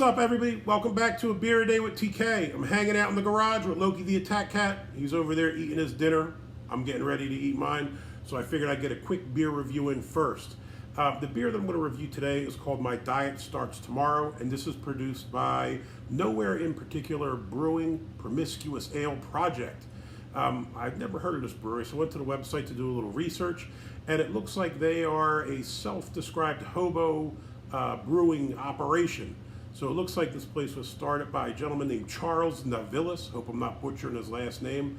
up, everybody? Welcome back to A Beer a Day with TK. I'm hanging out in the garage with Loki the Attack Cat. He's over there eating his dinner. I'm getting ready to eat mine, so I figured I'd get a quick beer review in first. The beer that I'm going to review today is called My Diet Starts Tomorrow, and this is produced by Nowhere in Particular Brewing Promiscuous Ale Project. I've never heard of this brewery, so I went to the website to do a little research, and it looks like they are a self-described hobo brewing operation. So it looks like this place was started by a gentleman named Charles Navilis. Hope I'm not butchering his last name.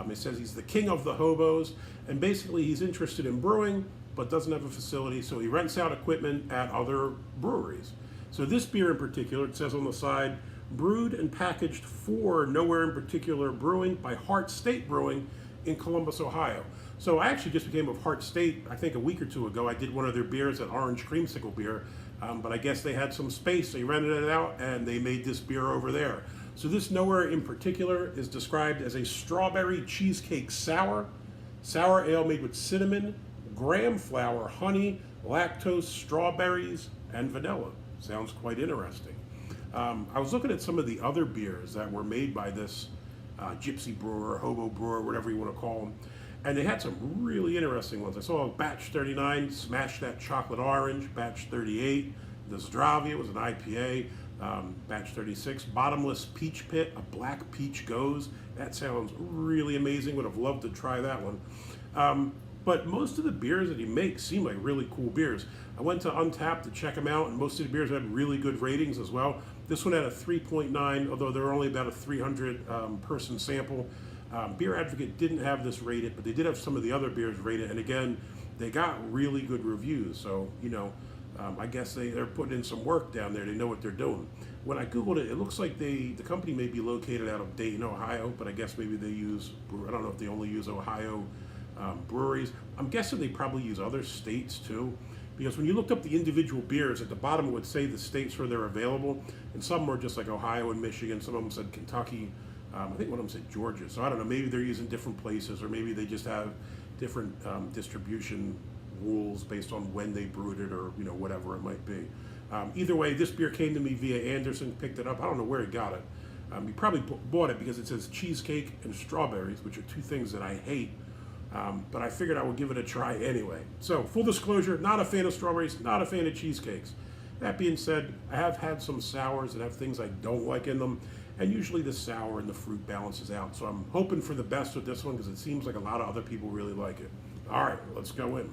It says he's the king of the hobos, and basically he's interested in brewing, but doesn't have a facility, so he rents out equipment at other breweries. So this beer in particular, it says on the side, brewed and packaged for Nowhere in Particular Brewing by Heart State Brewing in Columbus, Ohio. So I actually just became of Heart State, I think a week or two ago. I did one of their beers at Orange Creamsicle Beer, but I guess they had some space, they rented it out, and they made this beer over there. So this Nowhere in Particular is described as a strawberry cheesecake sour ale made with cinnamon, graham flour, honey, lactose, strawberries, and vanilla. Sounds quite interesting. I was looking at some of the other beers that were made by this gypsy brewer, hobo brewer, whatever you want to call them, and they had some really interesting ones. I saw Batch 39, Smash That Chocolate Orange, Batch 38, the Zdravia was an IPA, Batch 36, Bottomless Peach Pit, a Black Peach Goes. That sounds really amazing, would have loved to try that one. But most of the beers that he makes seem like really cool beers. I went to Untappd to check them out, and most of the beers had really good ratings as well. This one had a 3.9, although there were only about a 300 person sample. Beer Advocate didn't have this rated, but they did have some of the other beers rated, and again, they got really good reviews. So, you know, I guess they're putting in some work down there. They know what they're doing. When I Googled it, it looks like the company may be located out of Dayton, Ohio, but I guess maybe they use, I don't know if they only use Ohio breweries. I'm guessing they probably use other states too, because when you looked up the individual beers, at the bottom it would say the states where they're available, and some were just like Ohio and Michigan, some of them said Kentucky, I think one of them said Georgia, so I don't know, maybe they're using different places, or maybe they just have different distribution rules based on when they brewed it, or you know, whatever it might be. Either way, this beer came to me via Anderson, picked it up, I don't know where he got it. He probably bought it because it says cheesecake and strawberries, which are two things that I hate. But I figured I would give it a try anyway. So, full disclosure, not a fan of strawberries, not a fan of cheesecakes. That being said, I have had some sours that have things I don't like in them, and usually the sour and the fruit balances out. So I'm hoping for the best with this one because it seems like a lot of other people really like it. All right, let's go in.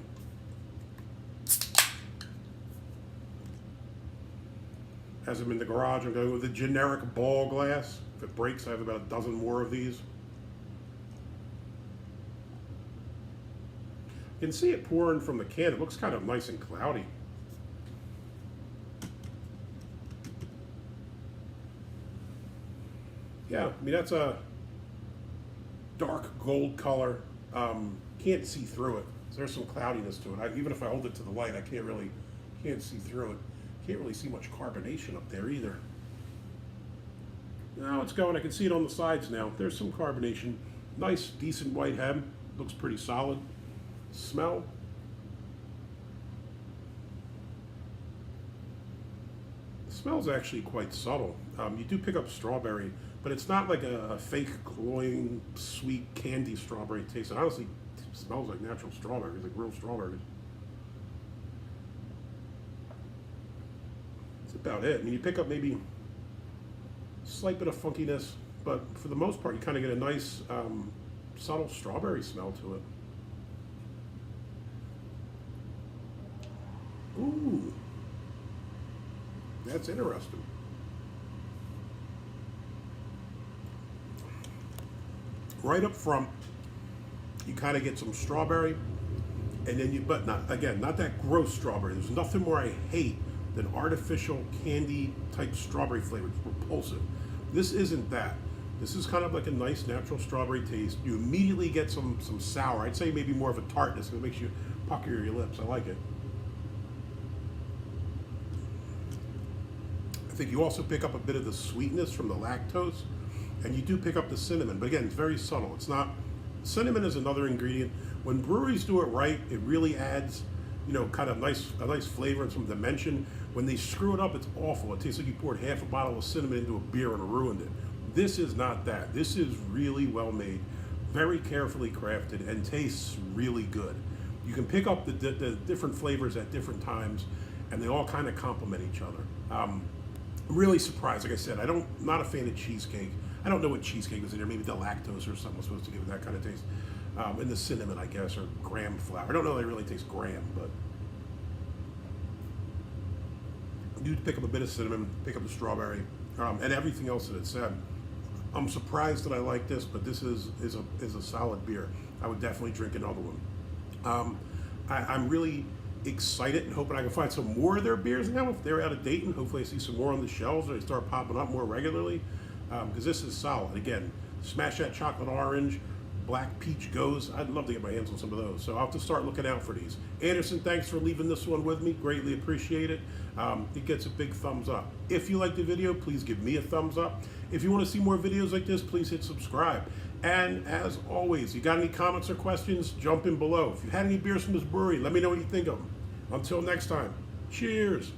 As I'm in the garage, I'm going with a generic ball glass. If it breaks, I have about a dozen more of these. You can see it pouring from the can. It looks kind of nice and cloudy. Yeah, I mean, that's a dark gold color. Can't see through it. So there's some cloudiness to it. Even if I hold it to the light, I can't see through it. Can't really see much carbonation up there either. Now it's going. I can see it on the sides now. There's some carbonation. Nice, decent white head. Looks pretty solid. Smell. The smell's actually quite subtle. You do pick up strawberry, but it's not like a fake cloying, sweet candy strawberry taste. It honestly smells like natural strawberries, like real strawberries. That's about it. I mean, you pick up maybe a slight bit of funkiness, but for the most part, you kind of get a nice, subtle strawberry smell to it. Ooh, that's interesting. Right up front, you kind of get some strawberry, and then but not that gross strawberry. There's nothing more I hate than artificial candy type strawberry flavor. It's repulsive. This isn't that. This is kind of like a nice natural strawberry taste. You immediately get some sour. I'd say maybe more of a tartness. It makes you pucker your lips. I like it. I think you also pick up a bit of the sweetness from the lactose, and you do pick up the cinnamon, but again, it's very subtle. It's not, cinnamon is another ingredient. When breweries do it right, it really adds, you know, kind of a nice flavor and some dimension. When they screw it up, it's awful. It tastes like you poured half a bottle of cinnamon into a beer and ruined it. This is not that. This is really well made, very carefully crafted, and tastes really good. You can pick up the different flavors at different times, and they all kind of complement each other. I'm really surprised. Like I said, I'm not a fan of cheesecake. I don't know what cheesecake is in there. Maybe the lactose or something was supposed to give it that kind of taste. And the cinnamon, I guess, or graham flour. I don't know if they really taste graham, but you pick up a bit of cinnamon, pick up the strawberry, and everything else that it said. I'm surprised that I like this, but this is a solid beer. I would definitely drink another one. I'm really excited and hoping I can find some more of their beers now. If they're out of Dayton, hopefully I see some more on the shelves or they start popping up more regularly, because this is solid. Again, smash that chocolate orange, black peach goes. I'd love to get my hands on some of those. So I'll have to start looking out for these. Anderson, thanks for leaving this one with me. Greatly appreciate it. It gets a big thumbs up. If you like the video, please give me a thumbs up. If you want to see more videos like this, please hit subscribe. And as always, you got any comments or questions, jump in below. If you had any beers from this brewery, let me know what you think of them. Until next time, cheers.